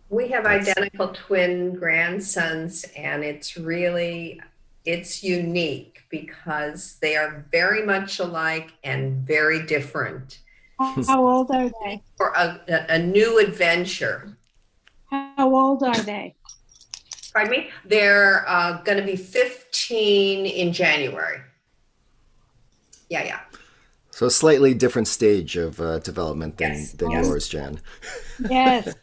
We have That's identical twin grandsons, and it's unique because they are very much alike and very different. How old are they? For a new adventure. How old are they? Pardon me? They're going to be 15 in January. Yeah, yeah. so a slightly different stage of development than Yes, yes. yours, Jan. Yes,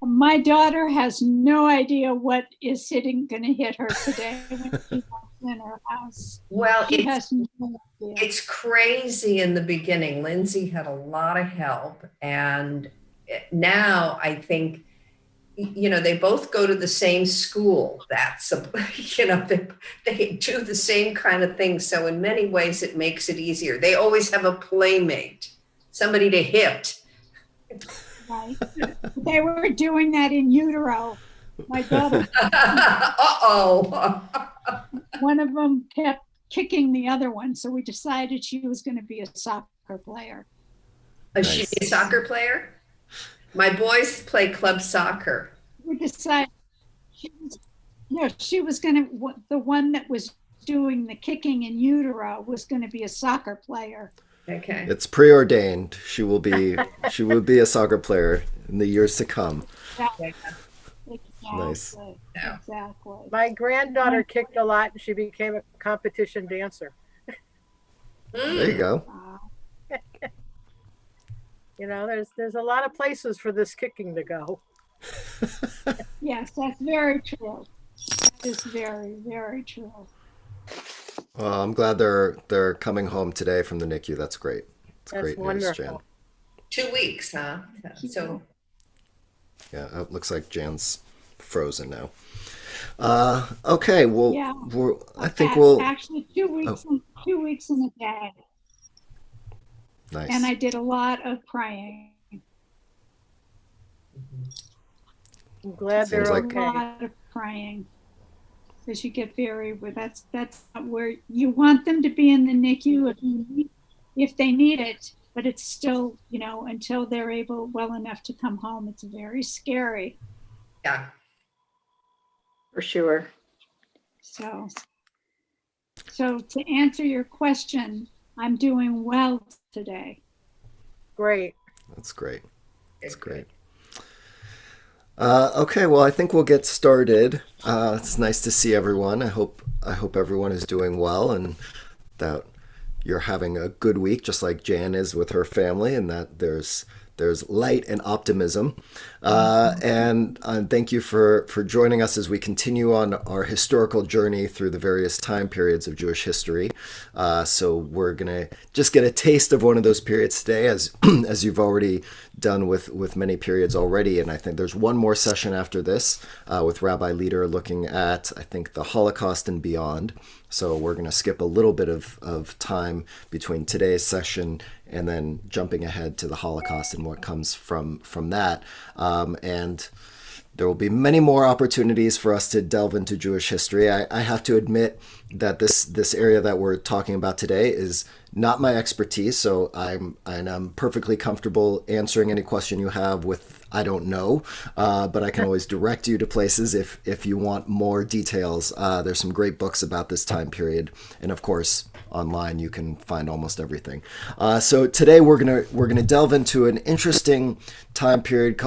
my daughter has no idea what is sitting going to hit her today when she walks in her house. Well, She has no idea. it's crazy in the beginning. Lindsay had a lot of help, and now I think they both go to the same school. That's they do the same kind of thing. So in many ways, it makes it easier. They always have a playmate, somebody to hit. Right? They were doing that in utero. My daughter, Uh-oh. one of them kept kicking the other one, so we decided she was going to be a soccer player. Is she a Nice. soccer player? My boys play club soccer. We decided she was, no, she was going to, the one that was doing the kicking in utero was going to be a soccer player. Okay. It's preordained. She will be a soccer player in the years to come. Yeah. Nice. Exactly. Yeah. Exactly. My granddaughter kicked a lot and she became a competition dancer. There you go. There's a lot of places for this kicking to go. Yes, that's very true. That is very, very true. Well, I'm glad they're coming home today from the NICU. That's great. It's That's great news, Jan. wonderful. 2 weeks, huh? So Yeah, it looks like Jan's frozen now. Okay, well, Yeah. I think we'll. Actually 2 weeks, Oh, 2 weeks in a day. And nice. I did a lot of praying. I'm glad Seems they're A like okay. lot of praying. Because you get very, that's not where you want them to be in the NICU if they need it, but it's still, until they're able well enough to come home, it's very scary. yeah. For sure. So, so to answer your question, I'm doing well today. Great. That's great. That's Good, good. great. Okay, well, I think we'll get started. It's nice to see everyone. I hope everyone is doing well and that you're having a good week, just like Jan is with her family, and that there's light and optimism. And thank you for joining us as we continue on our historical journey through the various time periods of Jewish history. So we're gonna just get a taste of one of those periods today, as as you've already done with many periods already. And I think there's one more session after this with Rabbi Leader looking at, I think, the Holocaust and beyond. So we're going to skip a little bit of time between today's session and then jumping ahead to the Holocaust and what comes from that. And there will be many more opportunities for us to delve into Jewish history. I have to admit that this area that we're talking about today is not my expertise, so I'm perfectly comfortable answering any question you have with I don't know, but I can always direct you to places if you want more details. There's some great books about this time period, and of course online you can find almost everything. So today we're gonna delve into an interesting time period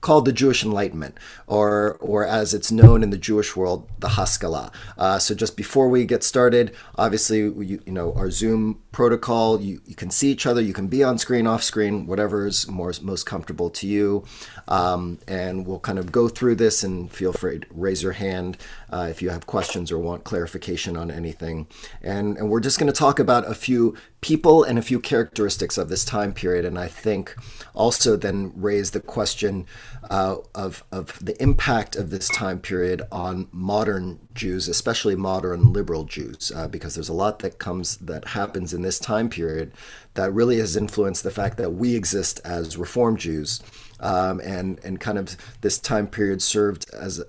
called the Jewish Enlightenment, or as it's known in the Jewish world, the Haskalah. So just before we get started, obviously, our Zoom protocol, you can see each other, you can be on screen, off screen, whatever is most comfortable to you. And we'll kind of go through this, and feel free to raise your hand if you have questions or want clarification on anything. And we're just going to talk about a few people and a few characteristics of this time period, and I think also then raise the question of the impact of this time period on modern Jews, especially modern liberal Jews, because there's a lot that happens in this time period that really has influenced the fact that we exist as Reform Jews, and kind of this time period served as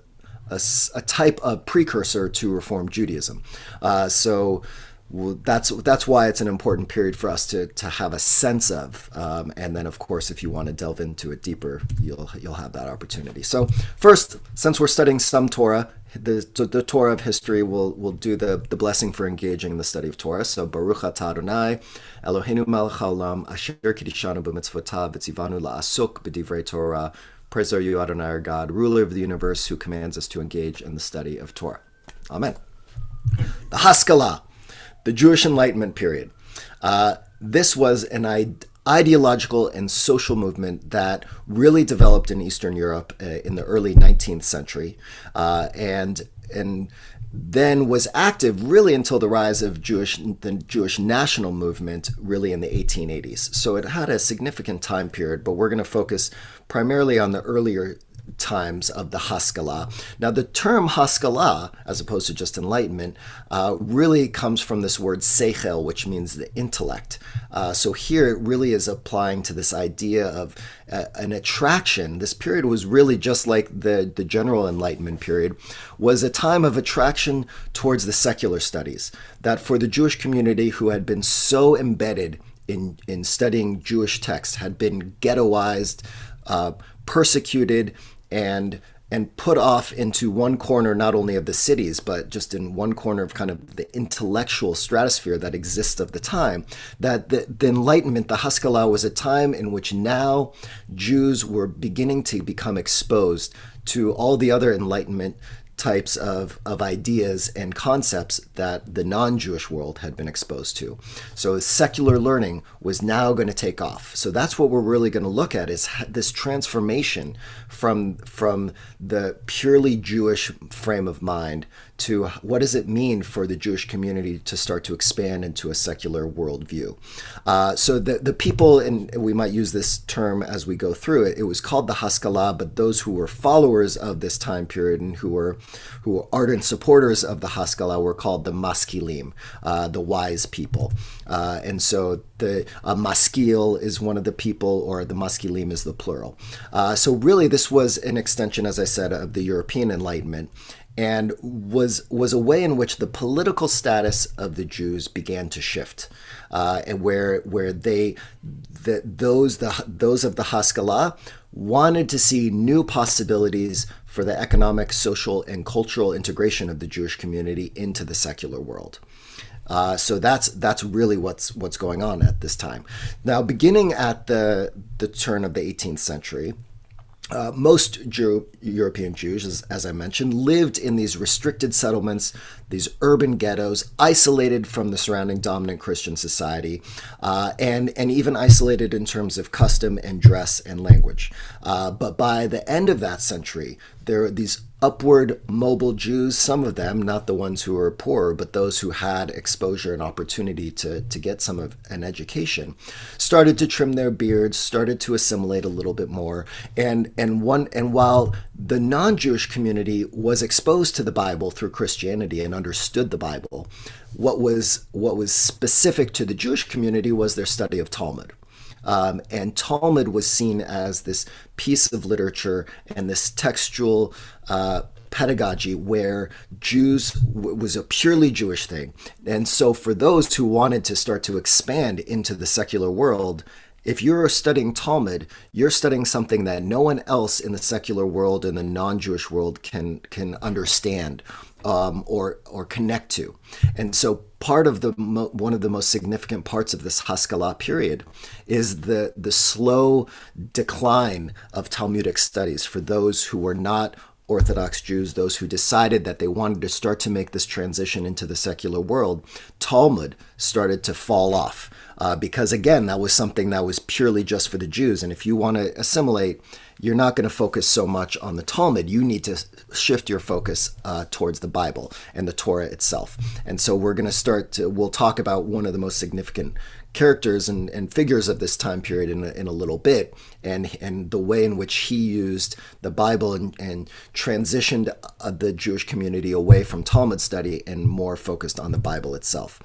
a type of precursor to Reform Judaism. So that's why it's an important period for us to have a sense of. And then, of course, if you want to delve into it deeper, you'll have that opportunity. So first, since we're studying some Torah, the Torah of history, we'll do the blessing for engaging in the study of Torah. So Baruch atah Adonai Eloheinu melech haolam asher kiddushanu b'mitzvotav v'tzivanu la'asuk b'divrei Torah. Praise are you, Adonai, our God, ruler of the universe, who commands us to engage in the study of Torah. Amen. The Haskalah, the Jewish Enlightenment period. This was an ideological and social movement that really developed in Eastern Europe in the early 19th century, and then was active really until the rise of the Jewish national movement really in the 1880s. So it had a significant time period, but we're going to focus primarily on the earlier times of the Haskalah. Now, the term Haskalah, as opposed to just enlightenment, really comes from this word seichel, which means the intellect. So here it really is applying to this idea of an attraction. This period was really just like the general Enlightenment period, was a time of attraction towards the secular studies, that for the Jewish community who had been so embedded in studying Jewish texts, had been ghettoized, persecuted, and put off into one corner, not only of the cities, but just in one corner of kind of the intellectual stratosphere that exists of the time, that the Enlightenment, the Haskalah, was a time in which now Jews were beginning to become exposed to all the other Enlightenment types of ideas and concepts that the non-Jewish world had been exposed to. So secular learning was now going to take off. So that's what we're really going to look at, is this transformation from the purely Jewish frame of mind to what does it mean for the Jewish community to start to expand into a secular worldview. So the people, and we might use this term as we go through it, it was called the Haskalah, but those who were followers of this time period and who were ardent supporters of the Haskalah were called the Maskilim, the wise people. And so the Maskil is one of the people, or the Maskilim is the plural. So really this was an extension, as I said, of the European Enlightenment, and was a way in which the political status of the Jews began to shift, and where those of the Haskalah wanted to see new possibilities for the economic, social, and cultural integration of the Jewish community into the secular world. So that's really what's going on at this time. Now, beginning at the turn of the 18th century, most European Jews, as I mentioned, lived in these restricted settlements, these urban ghettos, isolated from the surrounding dominant Christian society, and even isolated in terms of custom and dress and language. But by the end of that century, there are these upward mobile Jews, some of them, not the ones who were poor, but those who had exposure and opportunity to get some of an education, started to trim their beards, started to assimilate a little bit more. And while the non-Jewish community was exposed to the Bible through Christianity and understood the Bible, what was specific to the Jewish community was their study of Talmud. And Talmud was seen as this piece of literature and this textual pedagogy where Jews was a purely Jewish thing. And so for those who wanted to start to expand into the secular world, if you're studying Talmud, you're studying something that no one else in the secular world and the non-Jewish world can understand or connect to. And so part of one of the most significant parts of this Haskalah period is the slow decline of Talmudic studies for those who were not Orthodox Jews, those who decided that they wanted to start to make this transition into the secular world. Talmud started to fall off because, again, that was something that was purely just for the Jews. And if you want to assimilate, you're not going to focus so much on the Talmud. You need to shift your focus towards the Bible and the Torah itself. And so we'll talk about one of the most significant characters and figures of this time period in a little bit, and the way in which he used the Bible and transitioned the Jewish community away from Talmud study and more focused on the Bible itself.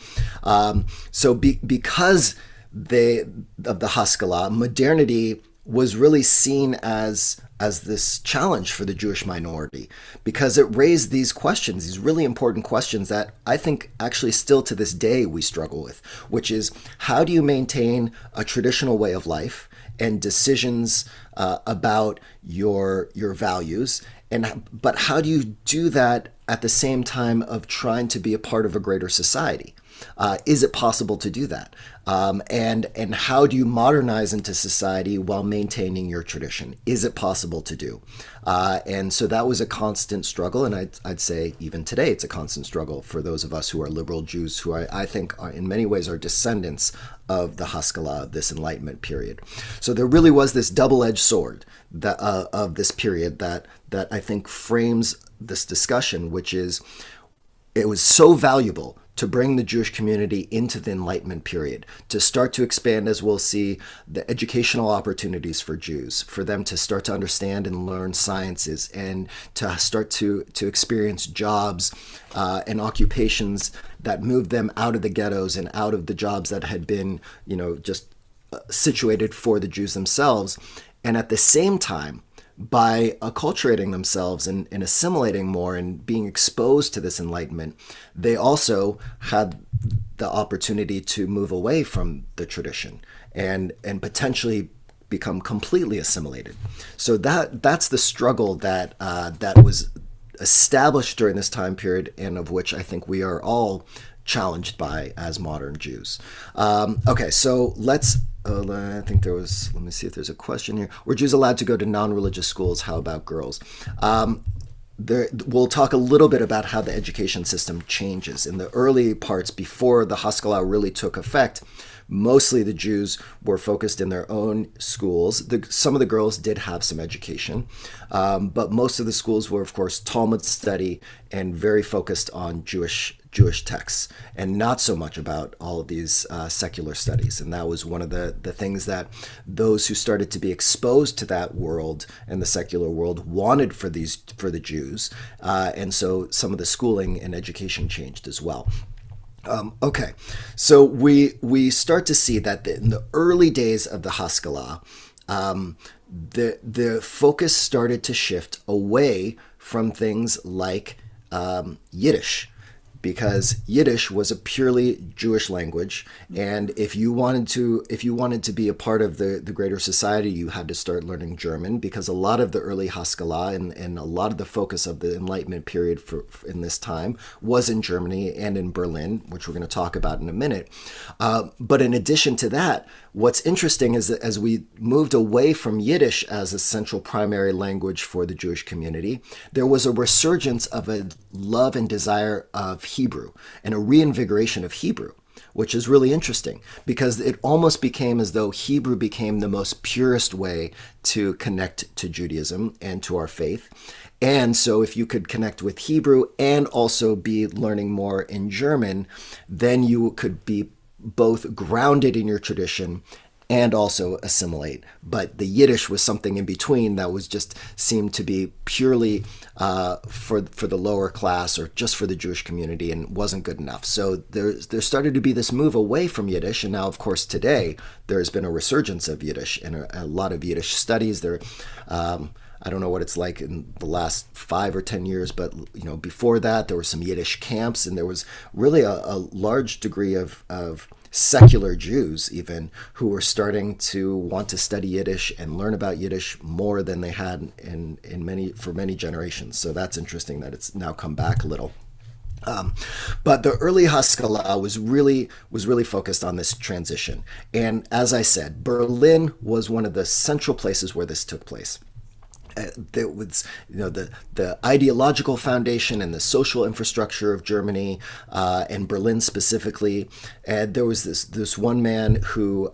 Because of the Haskalah, modernity was really seen as this challenge for the Jewish minority, because it raised these questions, these really important questions that I think actually still to this day we struggle with, which is, how do you maintain a traditional way of life and decisions about your values, but how do you do that at the same time of trying to be a part of a greater society? Is it possible to do that? And how do you modernize into society while maintaining your tradition? Is it possible to do? And so that was a constant struggle, and I'd say even today it's a constant struggle for those of us who are liberal Jews, who I think are, in many ways, are descendants of the Haskalah, this Enlightenment period. So there really was this double-edged sword of this period that I think frames this discussion, which is, it was so valuable to bring the Jewish community into the Enlightenment period, to start to expand, as we'll see, the educational opportunities for Jews, for them to start to understand and learn sciences, and to start to experience jobs and occupations that moved them out of the ghettos and out of the jobs that had been, just situated for the Jews themselves. And at the same time, by acculturating themselves and assimilating more and being exposed to this Enlightenment, they also had the opportunity to move away from the tradition and potentially become completely assimilated. So that's the struggle that was established during this time period, and of which I think we are all challenged by as modern Jews. Okay, so I think there was, let me see if there's a question here. Were Jews allowed to go to non-religious schools? How about girls? We'll talk a little bit about how the education system changes. In the early parts, before the Haskalah really took effect, mostly the Jews were focused in their own schools. Some of the girls did have some education, but most of the schools were, of course, Talmud study and very focused on Jewish texts, and not so much about all of these secular studies. And that was one of the things that those who started to be exposed to that world and the secular world wanted for the Jews. And so some of the schooling and education changed as well. Okay, so we start to see that in the early days of the Haskalah, the focus started to shift away from things like Yiddish, because Yiddish was a purely Jewish language, and if you wanted to be a part of the greater society, you had to start learning German, because a lot of the early Haskalah and a lot of the focus of the Enlightenment period in this time was in Germany and in Berlin, which we're going to talk about in a minute. But in addition to that, what's interesting is that as we moved away from Yiddish as a central primary language for the Jewish community, there was a resurgence of a love and desire of Hebrew and a reinvigoration of Hebrew, which is really interesting, because it almost became as though Hebrew became the most purest way to connect to Judaism and to our faith. And so if you could connect with Hebrew and also be learning more in German, then you could be both grounded in your tradition and also assimilate. But the Yiddish was something in between that was just seemed to be purely for the lower class or just for the Jewish community, and wasn't good enough. So there started to be this move away from Yiddish, and now, of course, today there has been a resurgence of Yiddish and a lot of Yiddish studies. I don't know what it's like in the last 5 or 10 years, but before that there were some Yiddish camps, and there was really a large degree of secular Jews even who were starting to want to study Yiddish and learn about Yiddish more than they had for many generations. So that's interesting that it's now come back a little. But the early Haskalah was really focused on this transition. And as I said, Berlin was one of the central places where this took place. There was, the ideological foundation and the social infrastructure of Germany and Berlin specifically. And there was this one man who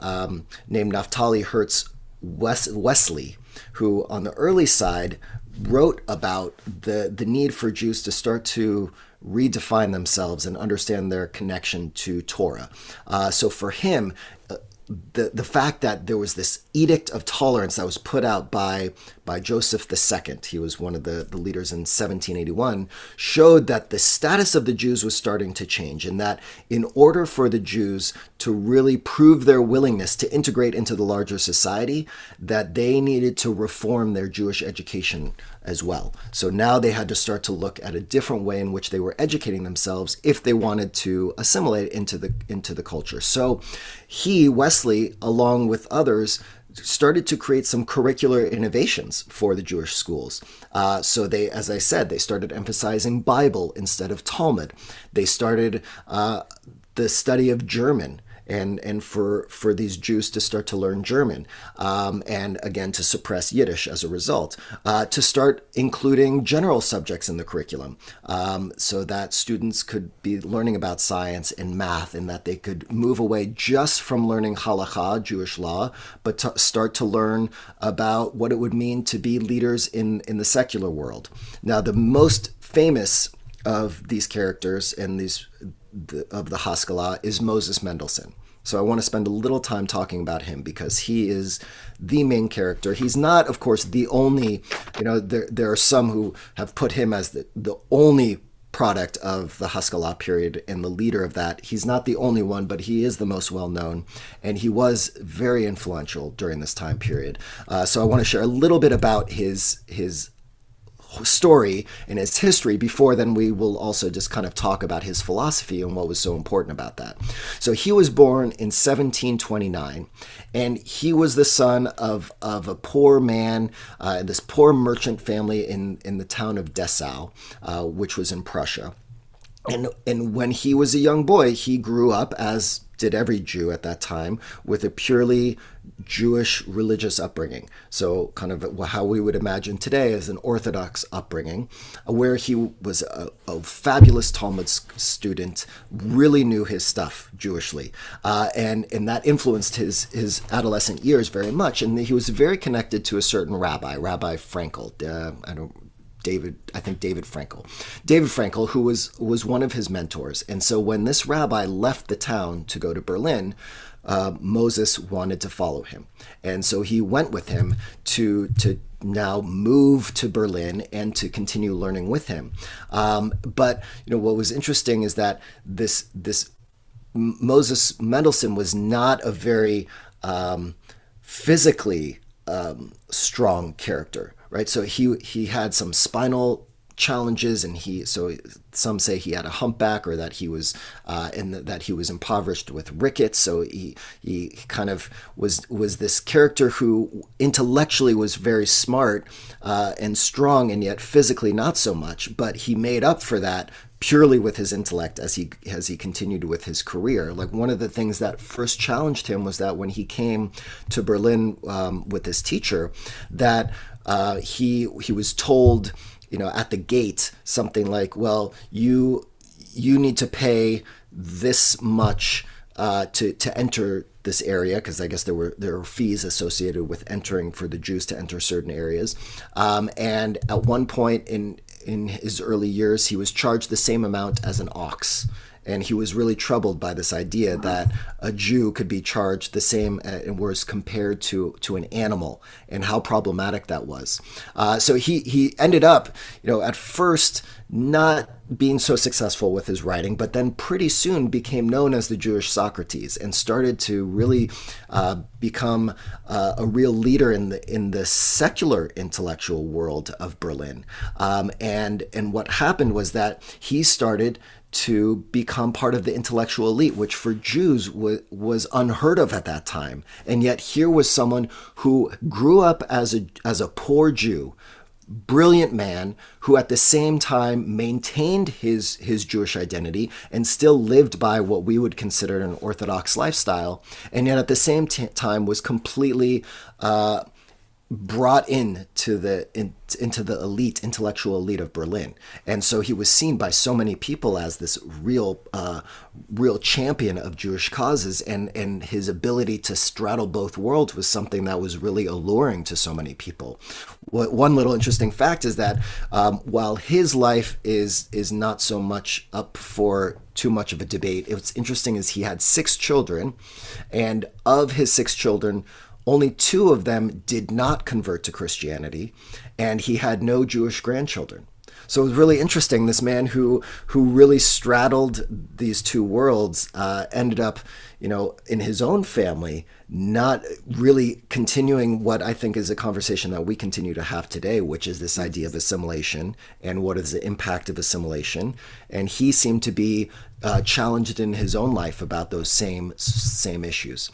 named Naphtali Hertz Wesley, who on the early side wrote about the need for Jews to start to redefine themselves and understand their connection to Torah. So for him, the fact that there was this edict of tolerance that was put out by Joseph II, he was one of the leaders in 1781, showed that the status of the Jews was starting to change, and that in order for the Jews to really prove their willingness to integrate into the larger society, that they needed to reform their Jewish education as well. So now they had to start to look at a different way in which they were educating themselves if they wanted to assimilate into the culture. So Wesley, along with others, started to create some curricular innovations for the Jewish schools. So they, as I said, they started emphasizing Bible instead of Talmud. They started the study of German, and for these Jews to start to learn German, and again to suppress Yiddish as a result, to start including general subjects in the curriculum, so that students could be learning about science and math, and that they could move away just from learning halakha, Jewish law, but to start to learn about what it would mean to be leaders in the secular world. Now, the most famous of these characters and of the Haskalah is Moses Mendelssohn. So I want to spend a little time talking about him because he is the main character. He's not, of course, the only, there are some who have put him as the only product of the Haskalah period and the leader of that. He's not the only one, but he is the most well-known, and he was very influential during this time period. So I want to share a little bit about his story and his history. Before then, we will also just kind of talk about his philosophy and what was so important about that. So he was born in 1729, and he was the son of a poor man, this poor merchant family in the town of Dessau, which was in Prussia. And when he was a young boy, he grew up, as did every Jew at that time, with a purely Jewish religious upbringing. So kind of how we would imagine today as an Orthodox upbringing, where he was a fabulous Talmud student, really knew his stuff Jewishly. And that influenced his adolescent years very much. And he was very connected to a certain Rabbi Frankel. David Frankel, who was one of his mentors. And so when this rabbi left the town to go to Berlin, Moses wanted to follow him. And so he went with him to now move to Berlin and to continue learning with him. But what was interesting is that this Moses Mendelssohn was not a very physically strong character. Right, so he had some spinal challenges, and some say he had a humpback, or that he was that he was impoverished with rickets. So he kind of was this character who intellectually was very smart and strong, and yet physically not so much. But he made up for that purely with his intellect as he continued with his career. Like, one of the things that first challenged him was that when he came to Berlin with his teacher, that he was told, at the gate, something like, well, you need to pay this much to enter this area, because I guess there were fees associated with entering, for the Jews to enter certain areas. And at one point in his early years, he was charged the same amount as an ox. And he was really troubled by this idea that a Jew could be charged the same and was compared to an animal, and how problematic that was. So he ended up, at first not being so successful with his writing, but then pretty soon became known as the Jewish Socrates, and started to really become a real leader in the secular intellectual world of Berlin. And what happened was that he started to become part of the intellectual elite, which for Jews was unheard of at that time. And yet here was someone who grew up as a poor Jew, brilliant man, who at the same time maintained his Jewish identity and still lived by what we would consider an Orthodox lifestyle, and yet at the same time was completely brought into the intellectual elite of Berlin, and so he was seen by so many people as this real champion of Jewish causes, and his ability to straddle both worlds was something that was really alluring to so many people. One little interesting fact is that while his life is not so much up for too much of a debate, what's interesting is he had 6 children, and of his 6 children, only 2 of them did not convert to Christianity, and he had no Jewish grandchildren. So it was really interesting. This man who really straddled these 2 worlds ended up, in his own family, not really continuing what I think is a conversation that we continue to have today, which is this idea of assimilation and what is the impact of assimilation. And he seemed to be challenged in his own life about those same issues.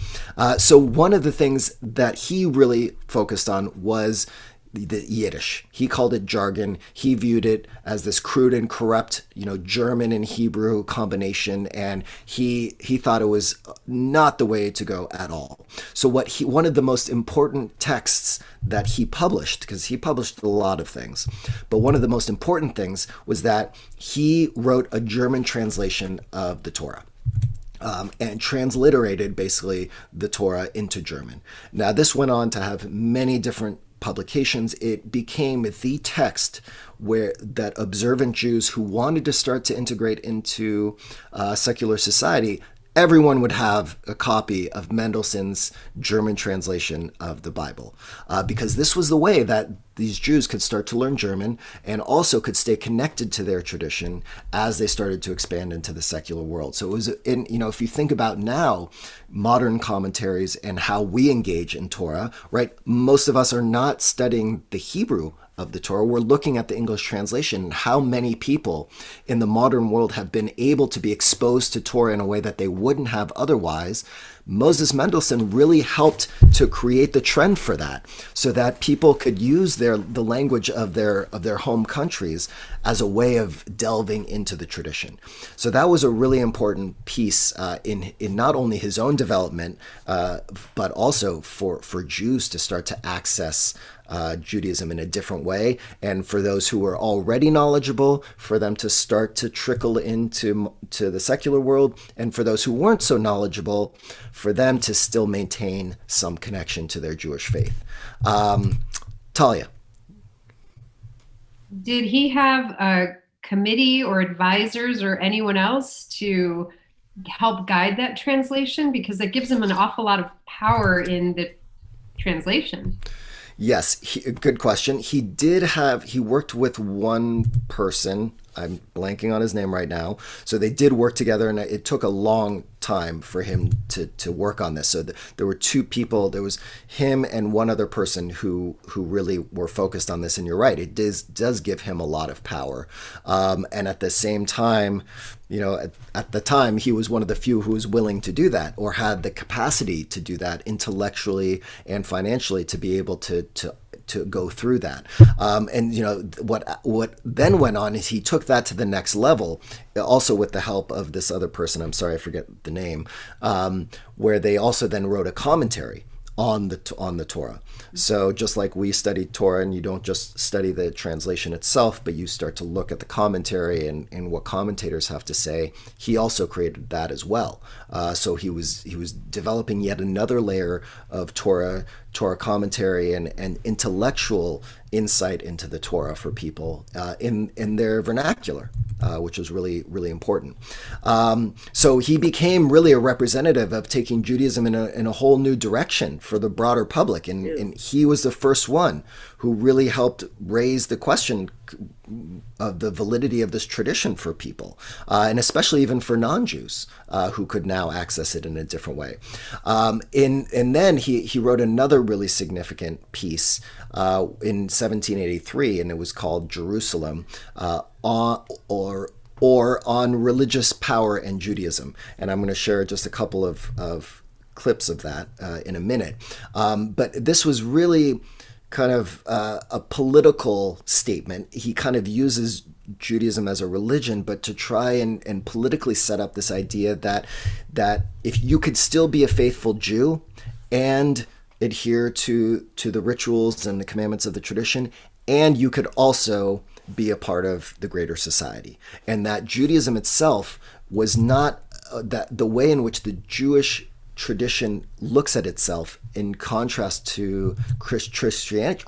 So one of the things that he really focused on was the Yiddish. He called it jargon. He viewed it as this crude and corrupt, German and Hebrew combination, and he thought it was not the way to go at all. So one of the most important texts that he published, because he published a lot of things, but one of the most important things was that he wrote a German translation of the Torah. And transliterated basically the Torah into German. Now, this went on to have many different publications. It became the text that observant Jews who wanted to start to integrate into secular society, everyone would have a copy of Mendelssohn's German translation of the Bible, because this was the way that these Jews could start to learn German and also could stay connected to their tradition as they started to expand into the secular world. So it was, if you think about now, modern commentaries and how we engage in Torah, right? Most of us are not studying the Hebrew of the Torah. We're looking at the English translation, and how many people in the modern world have been able to be exposed to Torah in a way that they wouldn't have otherwise. Moses Mendelssohn really helped to create the trend for that, so that people could use the language of their home countries as a way of delving into the tradition. So that was a really important piece in not only his own development, but also for Jews to start to access Judaism in a different way, and for those who were already knowledgeable, for them to start to trickle into the secular world, and for those who weren't so knowledgeable, for them to still maintain some connection to their Jewish faith. Talia. Did he have a committee or advisors or anyone else to help guide that translation? Because it gives him an awful lot of power in the translation. Yes, good question. He worked with one person. I'm blanking on his name right now. So they did work together, and it took a long time for him to work on this. So there were 2 people. There was him and one other person who really were focused on this. And you're right, it does give him a lot of power. And at the same time, at the time, he was one of the few who was willing to do that, or had the capacity to do that intellectually and financially, to be able to go through that. And what then went on is he took that to the next level, also with the help of this other person. I'm sorry, I forget the name, where they also then wrote a commentary on the Torah. So just like we study Torah, and you don't just study the translation itself, but you start to look at the commentary and what commentators have to say, he also created that as well. So he was developing yet another layer of Torah commentary and intellectual insight into the Torah for people in their vernacular, which was really, really important. So he became really a representative of taking Judaism in a whole new direction for the broader public. And he was the first one who really helped raise the question of the validity of this tradition for people, and especially even for non-Jews who could now access it in a different way. And then he wrote another really significant piece in 1783, and it was called Jerusalem, on religious power and Judaism. And I'm going to share just a couple of clips of that in a minute. But this was really kind of a political statement. He kind of uses Judaism as a religion, but to try and politically set up this idea that if you could still be a faithful Jew and adhere to the rituals and the commandments of the tradition, and you could also be a part of the greater society. And that Judaism itself was not that the way in which the Jewish tradition looks at itself, in contrast to Christianity,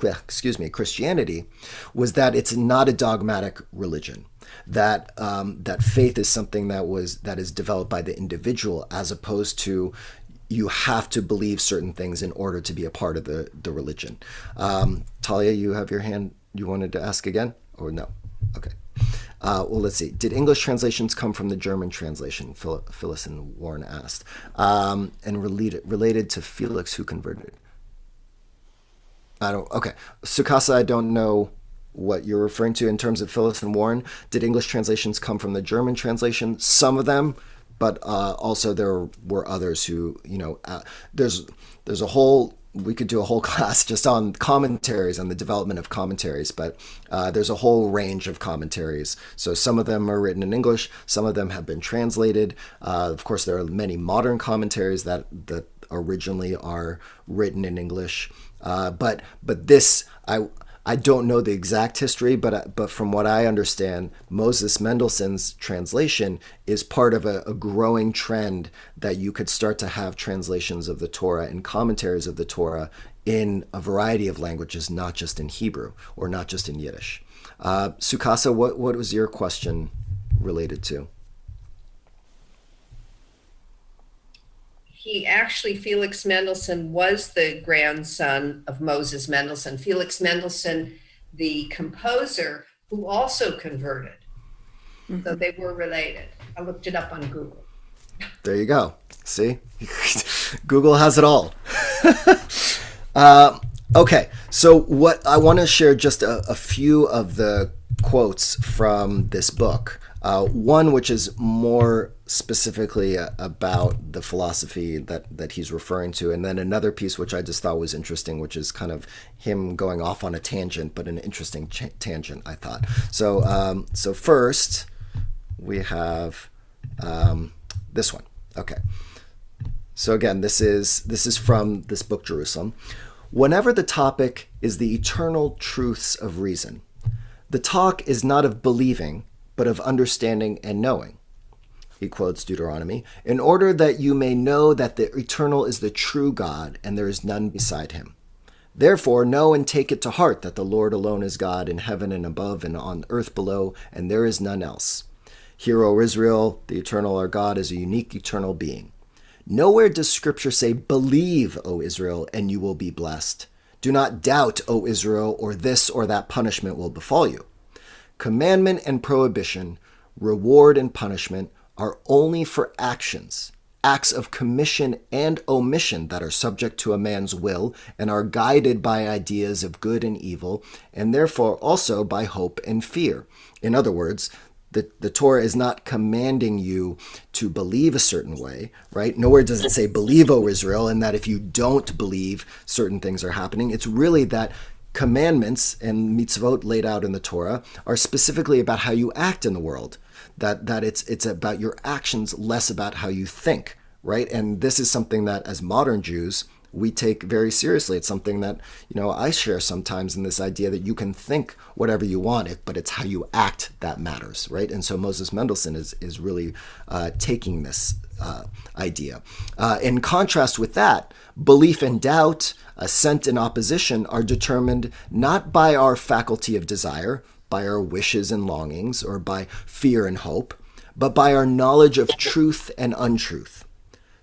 was that it's not a dogmatic religion. That that faith is something that is developed by the individual, as opposed to you have to believe certain things in order to be a part of the religion. Talia, you have your hand. You wanted to ask again, or no? Okay. Well, let's see. Did English translations come from the German translation? Phyllis and Warren asked. And related to Felix, who converted. Okay. Sukasa, I don't know what you're referring to in terms of Phyllis and Warren. Did English translations come from the German translation? Some of them, but also there were others who, there's a whole, we could do a whole class just on commentaries, on the development of commentaries, but there's a whole range of commentaries. So some of them are written in English, some of them have been translated. Of course, there are many modern commentaries that originally are written in English. But this, I don't know the exact history, but from what I understand, Moses Mendelssohn's translation is part of a growing trend that you could start to have translations of the Torah and commentaries of the Torah in a variety of languages, not just in Hebrew or not just in Yiddish. Sukasa, what was your question related to? Felix Mendelssohn was the grandson of Moses Mendelssohn. Felix Mendelssohn, the composer, who also converted. Mm-hmm. So they were related. I looked it up on Google. There you go. See? Google has it all. Okay, so what I want to share just a few of the quotes from this book. One which is more specifically about the philosophy that he's referring to, and then another piece which I just thought was interesting, which is kind of him going off on a tangent, but an interesting tangent, I thought. So first we have this one. Okay. So again, this is from this book, Jerusalem. Whenever the topic is the eternal truths of reason, the talk is not of believing, but of understanding and knowing. He quotes Deuteronomy, in order that you may know that the eternal is the true God, and there is none beside him. Therefore, know and take it to heart that the Lord alone is God in heaven and above and on earth below, and there is none else. Hear, O Israel, the eternal our God is a unique eternal being. Nowhere does Scripture say, believe, O Israel, and you will be blessed. Do not doubt, O Israel, or this or that punishment will befall you. Commandment and prohibition, reward and punishment are only for actions, acts of commission and omission that are subject to a man's will and are guided by ideas of good and evil, and therefore also by hope and fear. In other words, the Torah is not commanding you to believe a certain way, right? Nowhere does it say, believe, O Israel, and that if you don't believe, certain things are happening. It's really that commandments and mitzvot laid out in the Torah are specifically about how you act in the world, that it's about your actions, less about how you think, right? And this is something that as modern Jews, we take very seriously. It's something that, I share sometimes in this idea that you can think whatever you want, but it's how you act that matters, right? And so Moses Mendelssohn is really taking this idea. In contrast with that, belief and doubt, assent and opposition are determined not by our faculty of desire, by our wishes and longings, or by fear and hope, but by our knowledge of truth and untruth.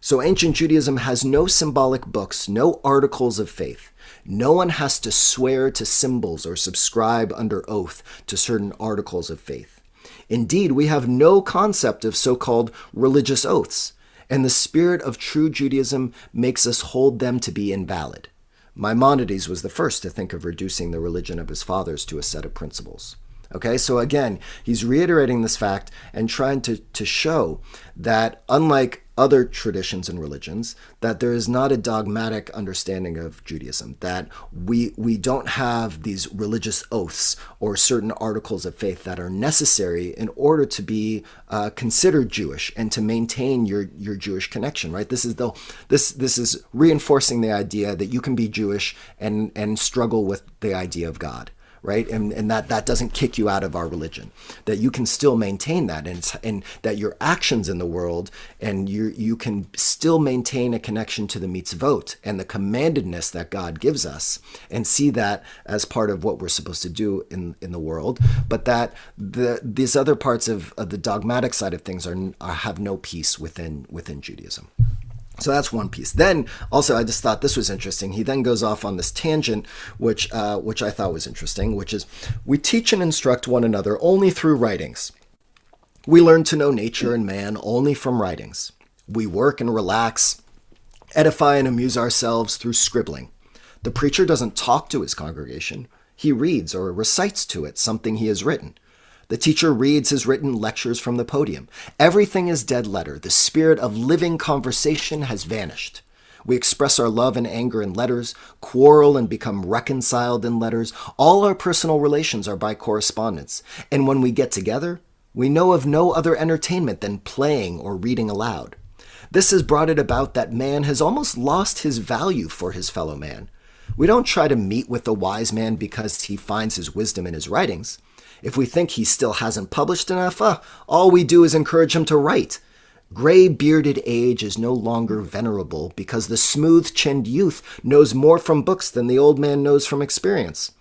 So ancient Judaism has no symbolic books, no articles of faith. No one has to swear to symbols or subscribe under oath to certain articles of faith. Indeed, we have no concept of so-called religious oaths, and the spirit of true Judaism makes us hold them to be invalid. Maimonides was the first to think of reducing the religion of his fathers to a set of principles. Okay, so again, he's reiterating this fact and trying to show that unlike other traditions and religions, that there is not a dogmatic understanding of Judaism, that we don't have these religious oaths or certain articles of faith that are necessary in order to be considered Jewish and to maintain your Jewish connection, right? This is reinforcing the idea that you can be Jewish and struggle with the idea of God, right? And that doesn't kick you out of our religion, that you can still maintain that, and that your actions in the world, and you can still maintain a connection to the mitzvot and the commandedness that God gives us, and see that as part of what we're supposed to do in the world, but that these other parts of the dogmatic side of things have no peace within Judaism. So that's one piece. Then also, I just thought this was interesting. He then goes off on this tangent, which I thought was interesting, which is, we teach and instruct one another only through writings. We learn to know nature and man only from writings. We work and relax, edify and amuse ourselves through scribbling. The preacher doesn't talk to his congregation. He reads or recites to it something he has written. The teacher reads his written lectures from the podium. Everything is dead letter. The spirit of living conversation has vanished. We express our love and anger in letters, quarrel and become reconciled in letters. All our personal relations are by correspondence. And when we get together, we know of no other entertainment than playing or reading aloud. This has brought it about that man has almost lost his value for his fellow man. We don't try to meet with the wise man because he finds his wisdom in his writings. If we think he still hasn't published enough, all we do is encourage him to write. Gray-bearded age is no longer venerable because the smooth-chinned youth knows more from books than the old man knows from experience.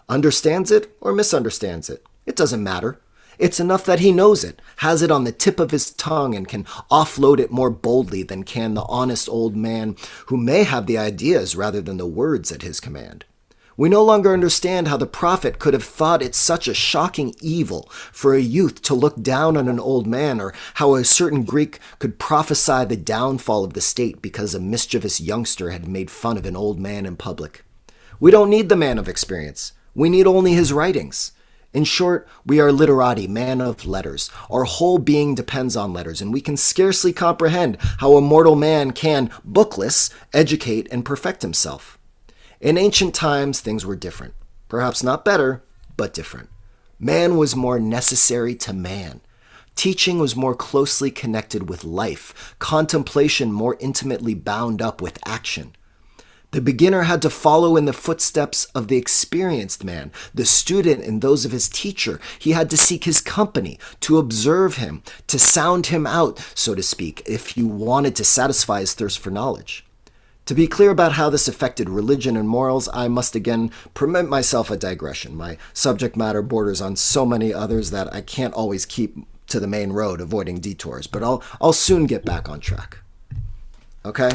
Understands it or misunderstands it, it doesn't matter. It's enough that he knows it, has it on the tip of his tongue, and can offload it more boldly than can the honest old man who may have the ideas rather than the words at his command. We no longer understand how the prophet could have thought it such a shocking evil for a youth to look down on an old man, or how a certain Greek could prophesy the downfall of the state because a mischievous youngster had made fun of an old man in public. We don't need the man of experience. We need only his writings. In short, we are literati, man of letters. Our whole being depends on letters, and we can scarcely comprehend how a mortal man can, bookless, educate and perfect himself. In ancient times, things were different. Perhaps not better, but different. Man was more necessary to man. Teaching was more closely connected with life. Contemplation more intimately bound up with action. The beginner had to follow in the footsteps of the experienced man, the student in those of his teacher. He had to seek his company, to observe him, to sound him out, so to speak, if you wanted to satisfy his thirst for knowledge. To be clear about how this affected religion and morals, I must again permit myself a digression. My subject matter borders on so many others that I can't always keep to the main road, avoiding detours, but I'll soon get back on track. Okay?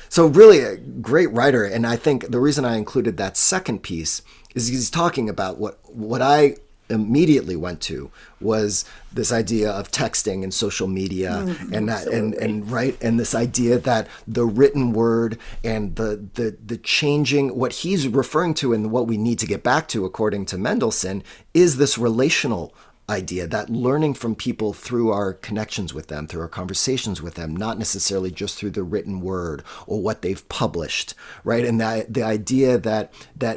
So really a great writer, and I think the reason I included that second piece is he's talking about what I immediately went to was this idea of texting and social media, and that and this idea that the written word and the changing, what he's referring to and what we need to get back to, according to Mendelssohn, is this relational idea, that learning from people through our connections with them, through our conversations with them, not necessarily just through the written word or what they've published, right? And that the idea that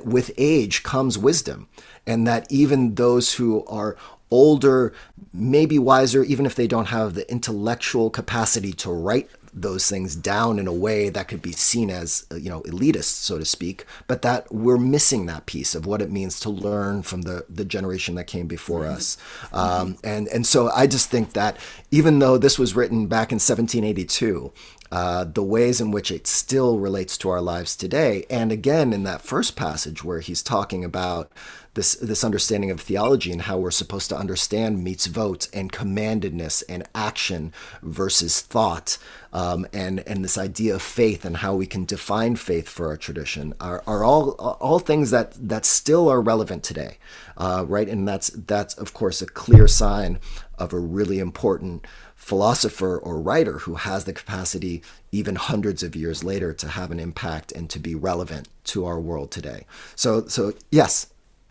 with age comes wisdom, and that even those who are older, maybe wiser, even if they don't have the intellectual capacity to write those things down in a way that could be seen as, elitist, so to speak, but that we're missing that piece of what it means to learn from the generation that came before us. And so I just think that even though this was written back in 1782, the ways in which it still relates to our lives today, and again in that first passage where he's talking about this understanding of theology and how we're supposed to understand mitzvot and commandedness and action versus thought, and this idea of faith and how we can define faith for our tradition are all things that still are relevant today, right? And that's of course a clear sign of a really important philosopher or writer who has the capacity, even hundreds of years later, to have an impact and to be relevant to our world today. So yes.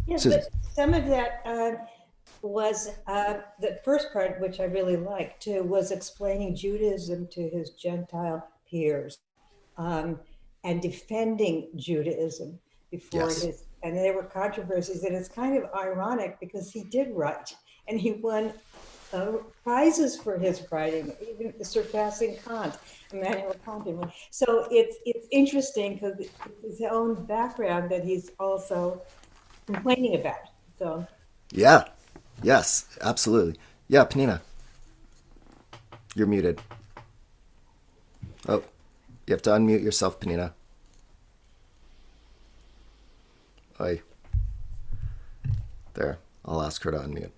Yes, but some of that was the first part, which I really liked too, was explaining Judaism to his Gentile peers, and defending Judaism before Yes. and there were controversies, and it's kind of ironic because he did write, and he won prizes for his writing, even surpassing Kant, Immanuel Kant. So it's interesting because it's his own background that he's also complaining about. So Yeah. Yes, absolutely. Yeah, Panina. You're muted. Oh, you have to unmute yourself, Panina. Oi. There. I'll ask her to unmute.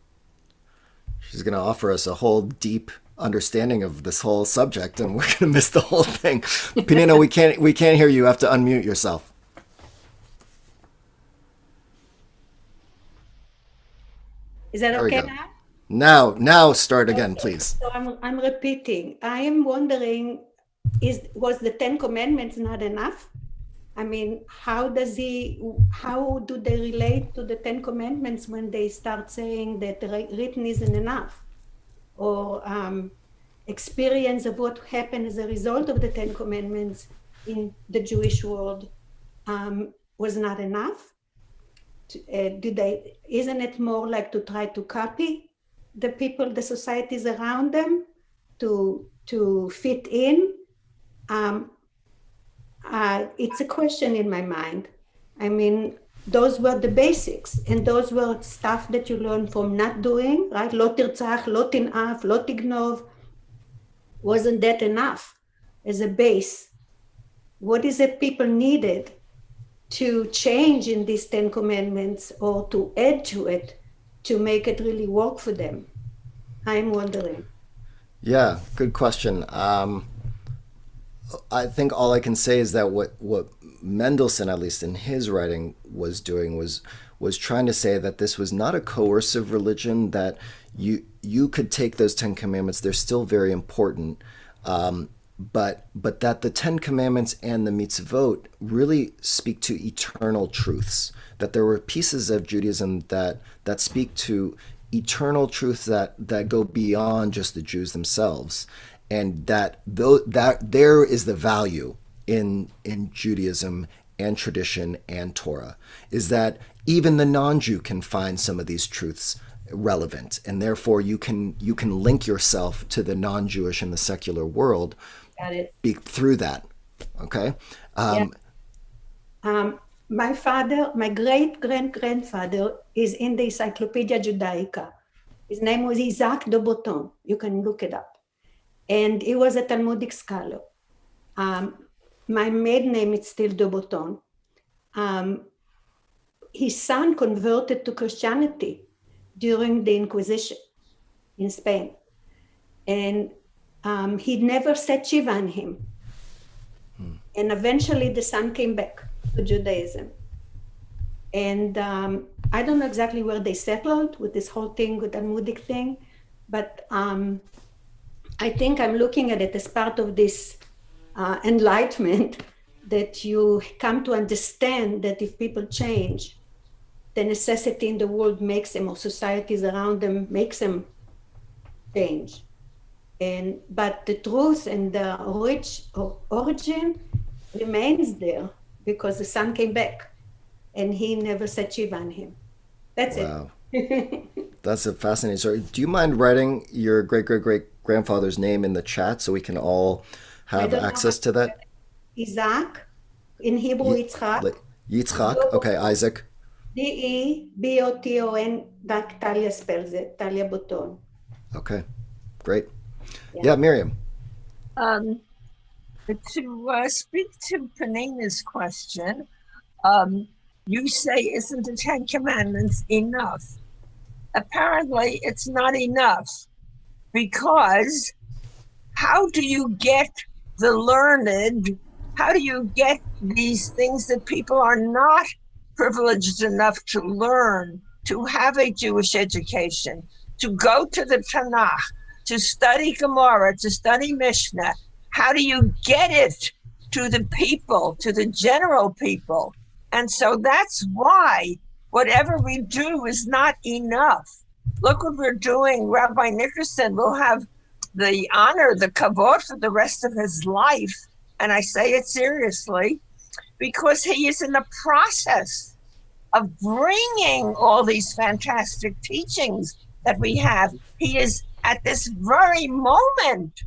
She's going to offer us a whole deep understanding of this whole subject, and we're going to miss the whole thing. Panina, we can't hear you. You have to unmute yourself. is that There we okay go. now? Now start again, please. So I'm repeating. I am wondering, was the Ten Commandments not enough? I mean, how do they relate to the Ten Commandments when they start saying that written isn't enough? Or experience of what happened as a result of the Ten Commandments in the Jewish world was not enough? Isn't it more like to try to copy the people, the societies around them to fit in? It's a question in my mind. I mean, those were the basics, and those were stuff that you learn from not doing, right? Lo tirtzach, lo tin'af, lo tignov. Wasn't that enough as a base? What is it people needed to change in these 10 commandments or to add to it to make it really work for them? I'm wondering. Yeah, good question. I think all I can say is that what Mendelssohn, at least in his writing, was doing was trying to say that this was not a coercive religion, that you could take those 10 commandments, they're still very important, but that the 10 commandments and the mitzvot really speak to eternal truths, that there were pieces of Judaism that speak to eternal truths that go beyond just the Jews themselves, and that there is the value in Judaism and tradition and Torah, is that even the non-Jew can find some of these truths relevant, and therefore you can link yourself to the non-Jewish and the secular world. Got it. Through that. Okay. My great-grandfather is in the Encyclopedia Judaica. His name was Isaac de Botton. You can look it up. And he was a Talmudic scholar. My maiden name is still de Botton. His son converted to Christianity during the Inquisition in Spain. And he never set shiva on him. And eventually the son came back to Judaism. And I don't know exactly where they settled with this whole thing, with the Talmudic thing, but I think I'm looking at it as part of this enlightenment, that you come to understand that if people change, the necessity in the world makes them, or societies around them makes them change. But the truth and the origin remains there because the son came back and he never set shiva on him. That's Wow. it. That's a fascinating story. Do you mind writing your great-great-great-grandfather's name in the chat so we can all have access to that? Isaac, in Hebrew, Yitzchak. Yitzchak, okay, Isaac. D-E-B-O-T-O-N, like Talia spells it, Talia Botton. Okay, great. Yeah, Miriam. To speak to Panina's question, you say, isn't the Ten Commandments enough? Apparently, it's not enough, because how do you get the learned? How do you get these things that people are not privileged enough to learn, to have a Jewish education, to go to the Tanakh, to study Gemara, to study Mishnah? How do you get it to the people, to the general people? And so that's why whatever we do is not enough. Look what we're doing. Rabbi Nickerson will have the honor, the kavod for the rest of his life. And I say it seriously because he is in the process of bringing all these fantastic teachings that we have. He is at this very moment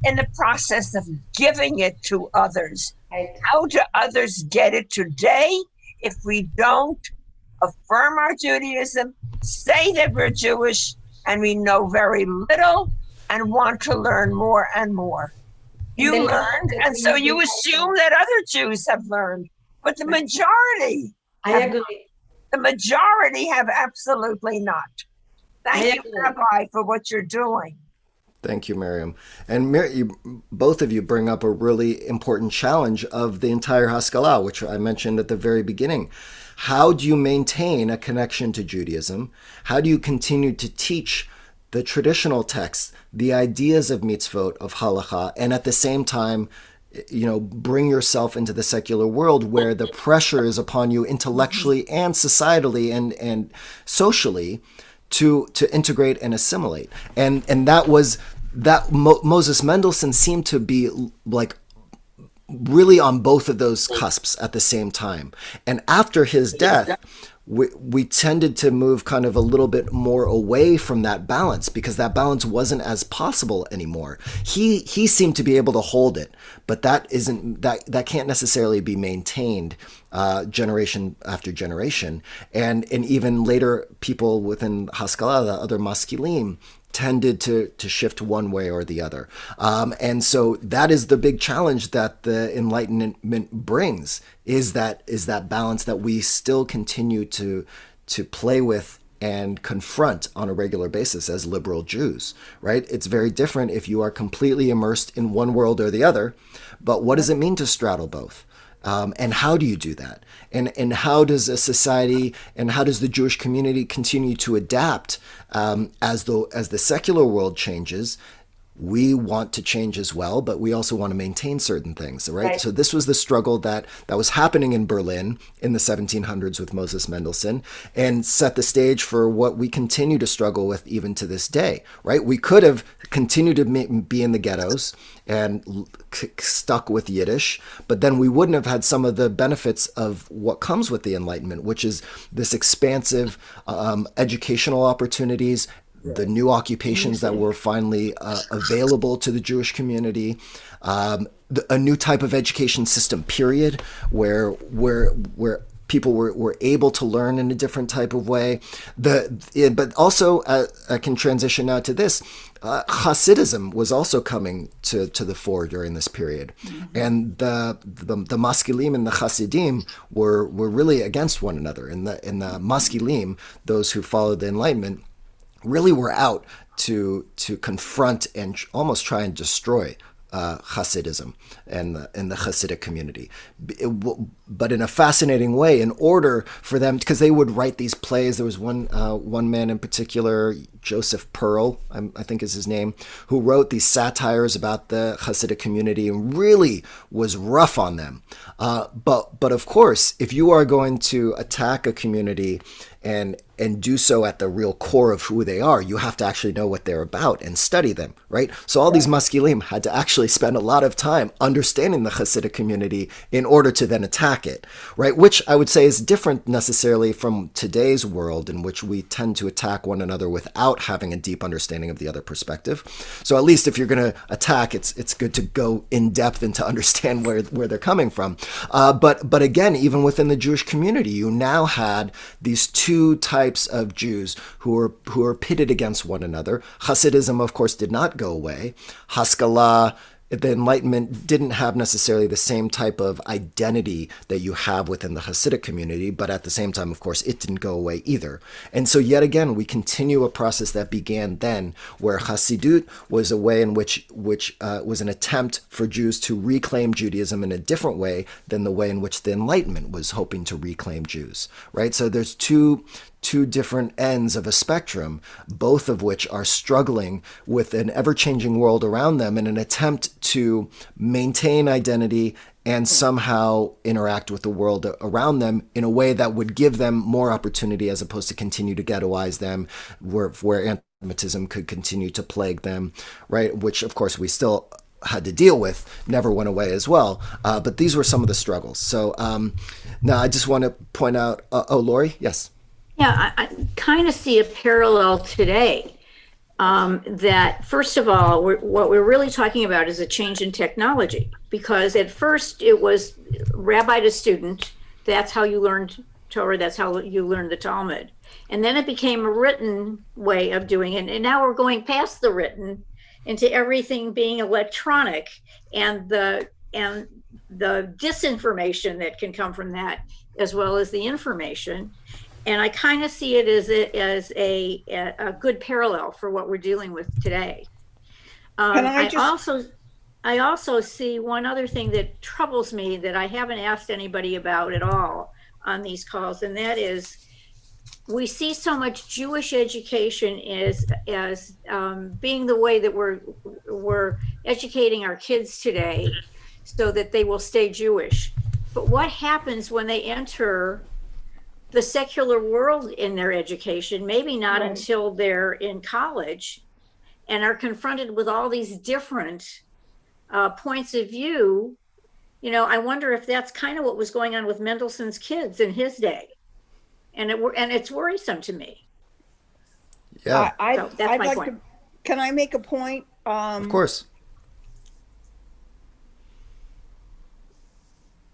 in the process of giving it to others. How do others get it today if we don't affirm our Judaism, say that we're Jewish, and we know very little and want to learn more and more? You learned, and so you assume that other Jews have learned, but the majority, I agree. The majority have absolutely not. Thank you, Rabbi, for what you're doing. Thank you, Miriam. And both of you bring up a really important challenge of the entire Haskalah, which I mentioned at the very beginning. How do you maintain a connection to Judaism? How do you continue to teach the traditional texts, the ideas of mitzvot, of halakha, and at the same time, bring yourself into the secular world where the pressure is upon you intellectually and societally and socially to integrate and assimilate. And Moses Mendelssohn seemed to be like really on both of those cusps at the same time. And after his death, we tended to move kind of a little bit more away from that balance because that balance wasn't as possible anymore. He seemed to be able to hold it, but that can't necessarily be maintained generation after generation. And even later, people within Haskalah, the other maskilim, tended to shift one way or the other. And so that is the big challenge that the Enlightenment brings, is that balance that we still continue to play with and confront on a regular basis as liberal Jews, right? It's very different if you are completely immersed in one world or the other, but what does it mean to straddle both? And how do you do that? And how does a society and how does the Jewish community continue to adapt as the secular world changes? We want to change as well, but we also want to maintain certain things, right? So this was the struggle that was happening in Berlin in the 1700s with Moses Mendelssohn, and set the stage for what we continue to struggle with even to this day, right? We could have continued to be in the ghettos and stuck with Yiddish, but then we wouldn't have had some of the benefits of what comes with the Enlightenment, which is this expansive educational opportunities, the new occupations that were finally available to the Jewish community, a new type of education system, period, where people were able to learn in a different type of way. But also, I can transition now to this. Hasidism was also coming to the fore during this period, and the maskilim and the Hasidim were really against one another. And the maskilim, those who followed the Enlightenment, really were out to confront and almost try and destroy Hasidism and the Hasidic community, but in a fascinating way. In order for them, because they would write these plays. There was one man in particular, Joseph Pearl, I think is his name, who wrote these satires about the Hasidic community and really was rough on them. But of course, if you are going to attack a community and do so at the real core of who they are, you have to actually know what they're about and study them, right? So all these maskilim had to actually spend a lot of time understanding the Hasidic community in order to then attack it, right? Which I would say is different necessarily from today's world, in which we tend to attack one another without having a deep understanding of the other perspective. So at least if you're going to attack, it's good to go in depth and to understand where they're coming from. But again, even within the Jewish community, you now had these two types of Jews who are pitted against one another. Hasidism, of course, did not go away. Haskalah, the Enlightenment, didn't have necessarily the same type of identity that you have within the Hasidic community, but at the same time, of course, it didn't go away either. And so yet again, we continue a process that began then, where Hasidut was a way in which was an attempt for Jews to reclaim Judaism in a different way than the way in which the Enlightenment was hoping to reclaim Jews, right? So there's two different ends of a spectrum, both of which are struggling with an ever-changing world around them in an attempt to maintain identity and somehow interact with the world around them in a way that would give them more opportunity, as opposed to continue to ghettoize them, where anti-Semitism could continue to plague them, right? Which, of course, we still had to deal with, never went away as well. But these were some of the struggles. So now I just want to point out, Lori, yes. Yeah, I kind of see a parallel today. That first of all, what we're really talking about is a change in technology, because at first it was rabbi to student. That's how you learned Torah. That's how you learned the Talmud. And then it became a written way of doing it. And now we're going past the written into everything being electronic, and the disinformation that can come from that, as well as the information. And I kind of see it as a good parallel for what we're dealing with today. I also see one other thing that troubles me that I haven't asked anybody about at all on these calls, and that is we see so much Jewish education as being the way that we're educating our kids today so that they will stay Jewish. But what happens when they enter the secular world in their education, maybe not until they're in college, and are confronted with all these different points of view? You know, I wonder if that's kind of what was going on with Mendelssohn's kids in his day. And it's worrisome to me. Yeah. So that's my point. Can I make a point? Of course.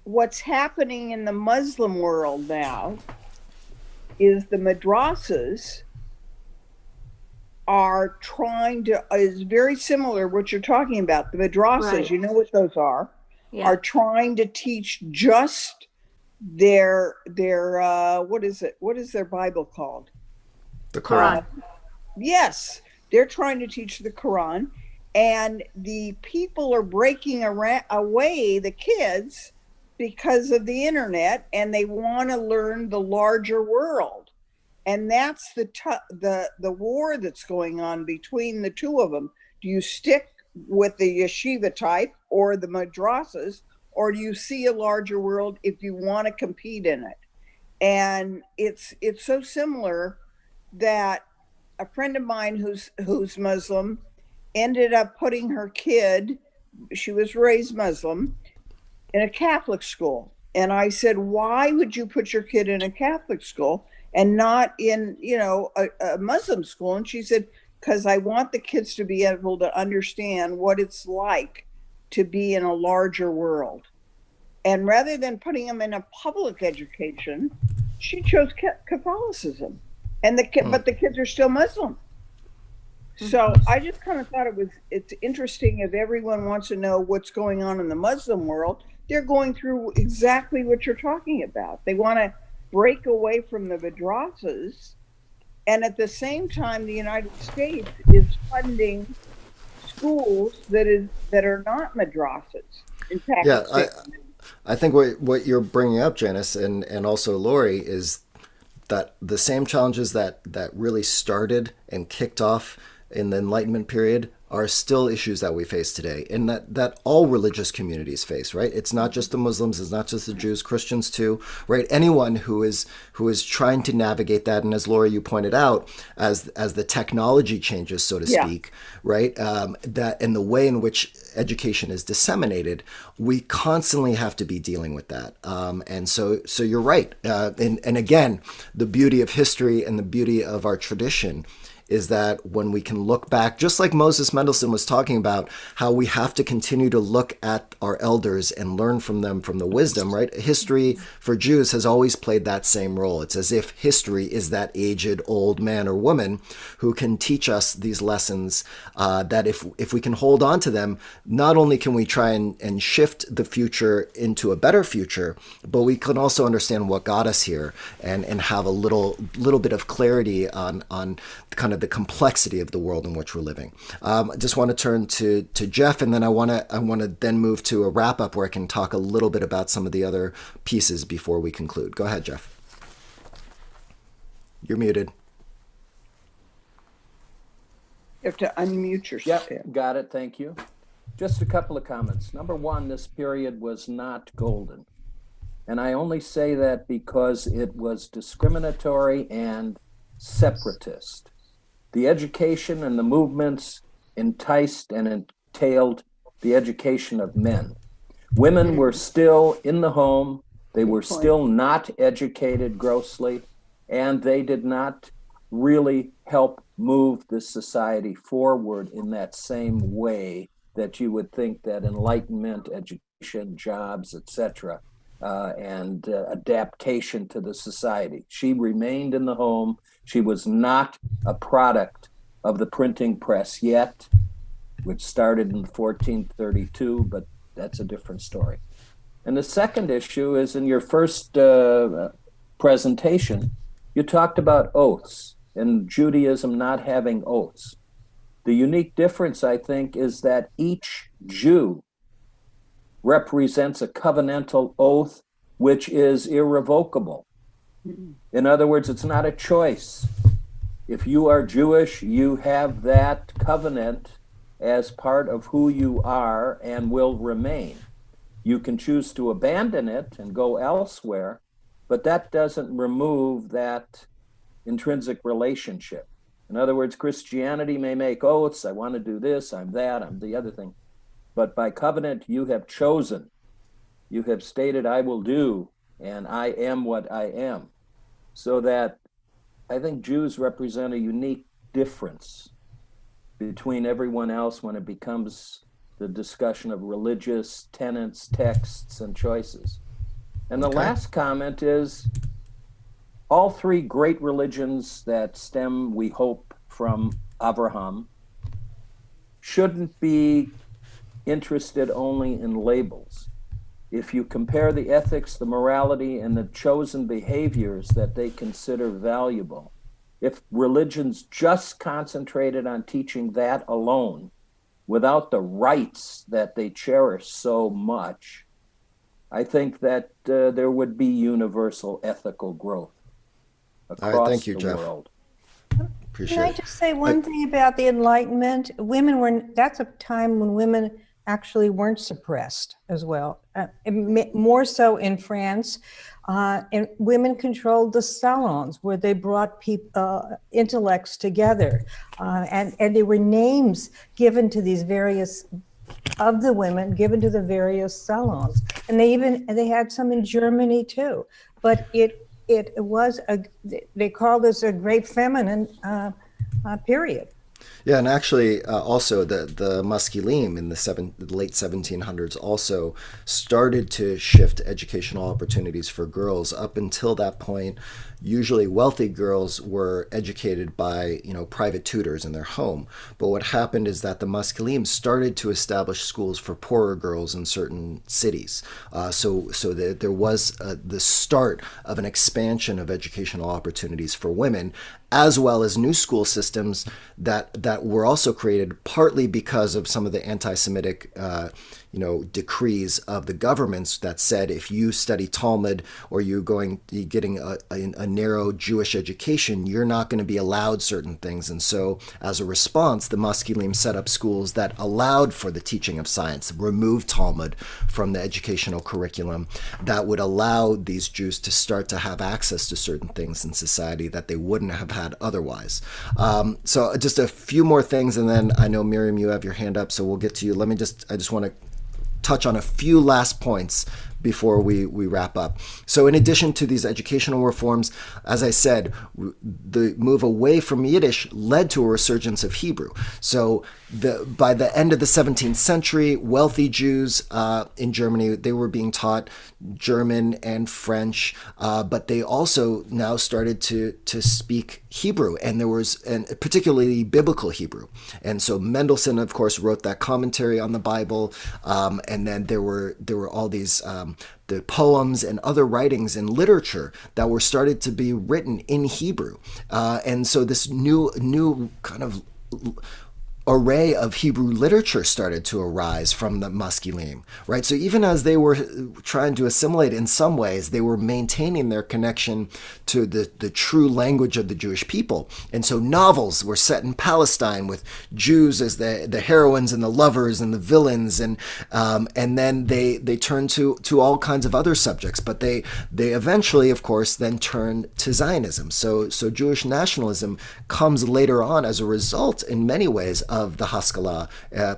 What's happening in the Muslim world now is the madrasas are trying to, is very similar what you're talking about. The madrasas, Right. you know what those are trying to teach just their what is it? What is their Bible called? The Quran. Yes, they're trying to teach the Quran, and the people are breaking away the kids because of the internet, and they want to learn the larger world. And that's the war that's going on between the two of them. Do you stick with the yeshiva type or the madrasas, or do you see a larger world if you want to compete in it? And it's so similar that a friend of mine who's Muslim ended up putting her kid, she was raised Muslim, in a Catholic school. And I said, why would you put your kid in a Catholic school and not in, a Muslim school? And she said, because I want the kids to be able to understand what it's like to be in a larger world. And rather than putting them in a public education, she chose Catholicism. And but the kids are still Muslim. So I just kind of thought it's interesting. If everyone wants to know what's going on in the Muslim world, they're going through exactly what you're talking about. They want to break away from the madrasas, and at the same time, the United States is funding schools that are not madrasas. In fact, I think what you're bringing up, Janice, and also Lori, is that the same challenges that really started and kicked off in the Enlightenment period are still issues that we face today, and that all religious communities face, right? It's not just the Muslims, it's not just the Jews, Christians too, right? Anyone who is trying to navigate that, and as Laura, you pointed out, as the technology changes, so to speak, right? That and the way in which education is disseminated, we constantly have to be dealing with that. And so you're right. And again, the beauty of history and the beauty of our tradition is that when we can look back, just like Moses Mendelssohn was talking about, how we have to continue to look at our elders and learn from them, from the wisdom, right? History for Jews has always played that same role. It's as if history is that aged old man or woman who can teach us these lessons, that if we can hold on to them, not only can we try and shift the future into a better future, but we can also understand what got us here and have a little bit of clarity on kind of the complexity of the world in which we're living. I just want to turn to Jeff, and then I want to then move to a wrap up where I can talk a little bit about some of the other pieces before we conclude. Go ahead, Jeff. You're muted. You have to unmute yourself. Yep, got it. Thank you. Just a couple of comments. Number one, this period was not golden. And I only say that because it was discriminatory and separatist. The education and the movements enticed and entailed the education of men. Women were still in the home. They were still not educated grossly, and they did not really help move the society forward in that same way that you would think that enlightenment, education, jobs, etc., and adaptation to the society. She remained in the home. She was not a product of the printing press yet, which started in 1432, but that's a different story. And the second issue is in your first presentation, you talked about oaths and Judaism not having oaths. The unique difference, I think, is that each Jew represents a covenantal oath which is irrevocable. In other words, it's not a choice. If you are Jewish, you have that covenant as part of who you are and will remain. You can choose to abandon it and go elsewhere, but that doesn't remove that intrinsic relationship. In other words, Christianity may make oaths, I want to do this, I'm that, I'm the other thing. But by covenant, you have chosen. You have stated, I will do, and I am what I am. So that I think Jews represent a unique difference between everyone else when it becomes the discussion of religious tenets, texts, and choices. And the last comment is, all three great religions that stem, we hope, from Abraham shouldn't be interested only in labels. If you compare the ethics, the morality, and the chosen behaviors that they consider valuable, if religions just concentrated on teaching that alone, without the rights that they cherish so much, I think that there would be universal ethical growth across All right, thank you, the Jeff. world. Appreciate Can I it. just say one thing about the Enlightenment? That's a time when women actually weren't suppressed as well, more so in France. And women controlled the salons where they brought intellects together. And there were names given to these various, of the women, given to the various salons. And they had some in Germany too. But it was, they called this a great feminine period. Yeah, and actually, also the Muscalim in the late 1700s also started to shift educational opportunities for girls. Up until that point, usually wealthy girls were educated by private tutors in their home. But what happened is that the Muscalim started to establish schools for poorer girls in certain cities. So that there was the start of an expansion of educational opportunities for women, as well as new school systems that were also created partly because of some of the anti-Semitic decrees of the governments that said if you study Talmud or you're getting a narrow Jewish education, you're not going to be allowed certain things. And so as a response, the Muscalim set up schools that allowed for the teaching of science, removed Talmud from the educational curriculum, that would allow these Jews to start to have access to certain things in society that they wouldn't have had otherwise. So just a few more things, and then I know, Miriam, you have your hand up, so we'll get to you. I just want to touch on a few last points before we wrap up. So in addition to these educational reforms, as I said, the move away from Yiddish led to a resurgence of Hebrew. So by the end of the 17th century, wealthy Jews in Germany, they were being taught German and French, but they also now started to speak Hebrew, and particularly biblical Hebrew. And so Mendelssohn, of course, wrote that commentary on the Bible, and then there were all these the poems and other writings and literature that were started to be written in Hebrew. And so this new kind of array of Hebrew literature started to arise from the Maskilim, right? So even as they were trying to assimilate in some ways, they were maintaining their connection to the true language of the Jewish people. And so novels were set in Palestine with Jews as the heroines and the lovers and the villains, and then they turned to all kinds of other subjects, but they eventually, of course, then turned to Zionism. So Jewish nationalism comes later on as a result, in many ways, of the Haskalah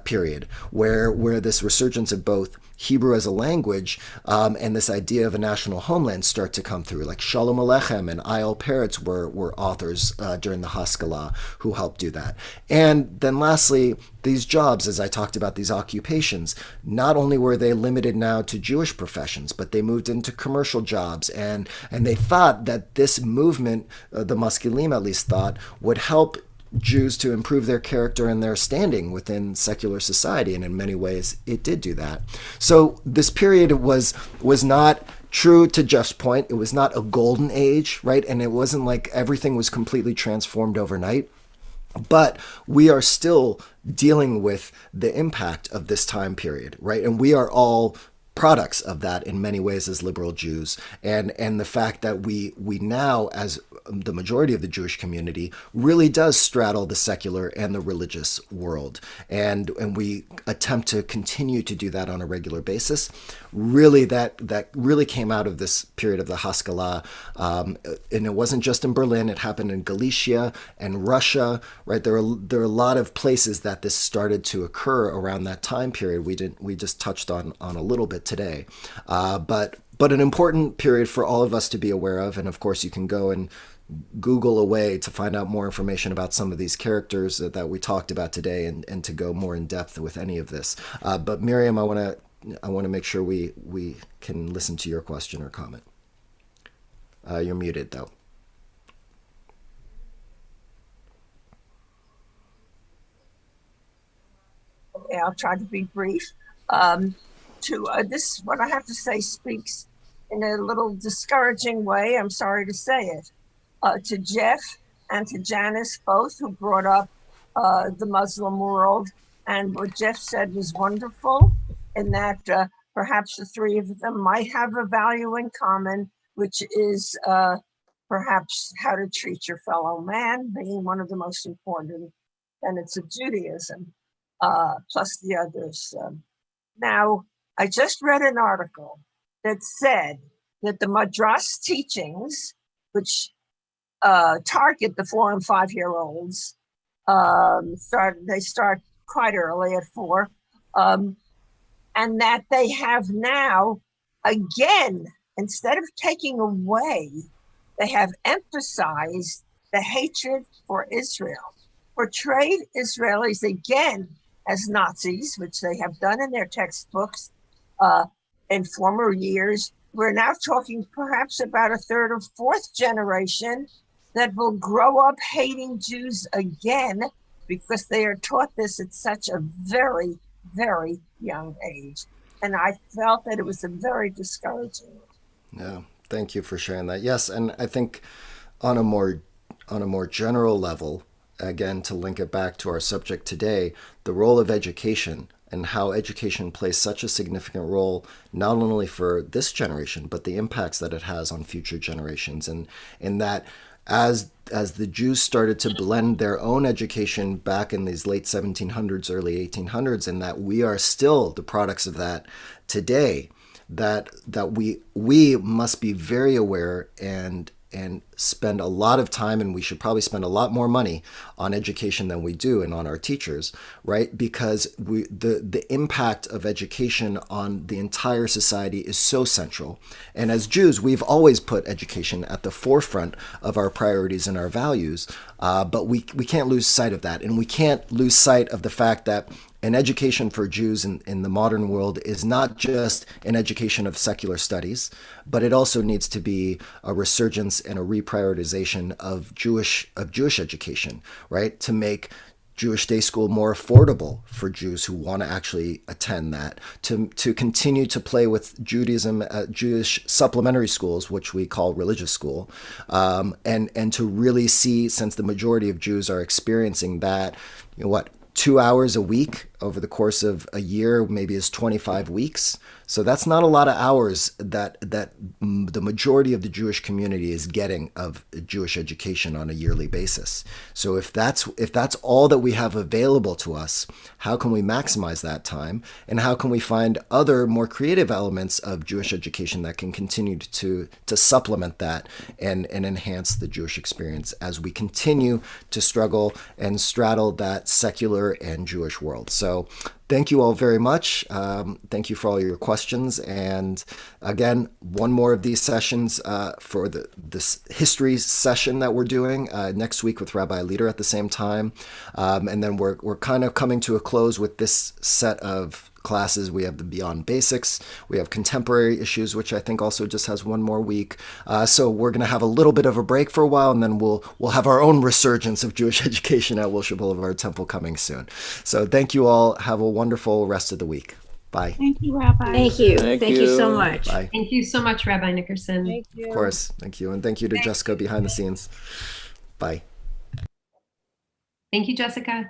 period, where this resurgence of both Hebrew as a language and this idea of a national homeland start to come through. Like Shalom Aleichem and Ayal Peretz were authors during the Haskalah who helped do that. And then lastly, these jobs, as I talked about, these occupations, not only were they limited now to Jewish professions, but they moved into commercial jobs. And they thought that this movement, the Maskilim at least thought, would help Jews to improve their character and their standing within secular society, and in many ways it did do that. So this period was not, true to Jeff's point, it was not a golden age, right? And it wasn't like everything was completely transformed overnight. But we are still dealing with the impact of this time period, right? And we are all products of that in many ways as liberal Jews, and the fact that we now, as the majority of the Jewish community, really does straddle the secular and the religious world, and we attempt to continue to do that on a regular basis. Really, that really came out of this period of the Haskalah, and it wasn't just in Berlin. It happened in Galicia and Russia, right? There are a lot of places that this started to occur around that time period. We just touched on a little bit today, but an important period for all of us to be aware of. And of course, you can go and Google away to find out more information about some of these characters that we talked about today, and to go more in depth with any of this. But Miriam, I want to make sure we can listen to your question or comment. You're muted though. Okay, I'll try to be brief. This, what I have to say, speaks in a little discouraging way. I'm sorry to say it. To Jeff and to Janice, both, who brought up the Muslim world. And what Jeff said was wonderful, in that perhaps the three of them might have a value in common, which is perhaps how to treat your fellow man, being one of the most important tenets of Judaism, plus the others. Now, I just read an article that said that the Madras teachings, which target the 4 and 5 year olds, they start quite early at 4, and that they have now, again, instead of taking away, they have emphasized the hatred for Israel, portrayed Israelis again as Nazis, which they have done in their textbooks in former years. We're now talking perhaps about a third or fourth generation that will grow up hating Jews again, because they are taught this at such a very, very young age. And I felt that it was a very discouraging. Yeah, thank you for sharing that. Yes, and I think on a more general level, again, to link it back to our subject today, the role of education and how education plays such a significant role, not only for this generation, but the impacts that it has on future generations. And in that, as the Jews started to blend their own education back in these late 1700s, early 1800s, and that we are still the products of that today, that we must be very aware and spend a lot of time, and we should probably spend a lot more money on education than we do, and on our teachers, right? Because the impact of education on the entire society is so central. And as Jews, we've always put education at the forefront of our priorities and our values, but we can't lose sight of that. And we can't lose sight of the fact that an education for Jews in the modern world is not just an education of secular studies, but it also needs to be a resurgence and a reprioritization of Jewish education, right? To make Jewish day school more affordable for Jews who want to actually attend that, to continue to play with Judaism at Jewish supplementary schools, which we call religious school, and to really see, since the majority of Jews are experiencing that, 2 2 hours a week over the course of a year maybe is 25 weeks. So that's not a lot of hours that the majority of the Jewish community is getting of Jewish education on a yearly basis. So if that's all that we have available to us, how can we maximize that time? And how can we find other more creative elements of Jewish education that can continue to supplement that and enhance the Jewish experience as we continue to struggle and straddle that secular and Jewish world? So thank you all very much. Thank you for all your questions. And again, one more of these sessions for this history session that we're doing next week with Rabbi Leader at the same time. And then we're kind of coming to a close with this set of classes. We have the Beyond Basics. We have Contemporary Issues, which I think also just has one more week. So we're going to have a little bit of a break for a while, and then we'll have our own resurgence of Jewish education at Wilshire Boulevard Temple coming soon. So thank you all. Have a wonderful rest of the week. Bye. Thank you, Rabbi. Thank you. Thank you so much. Bye. Thank you so much, Rabbi Nickerson. Thank you. Of course. Thank you. And thank you to Jessica behind the scenes. Bye. Thank you, Jessica.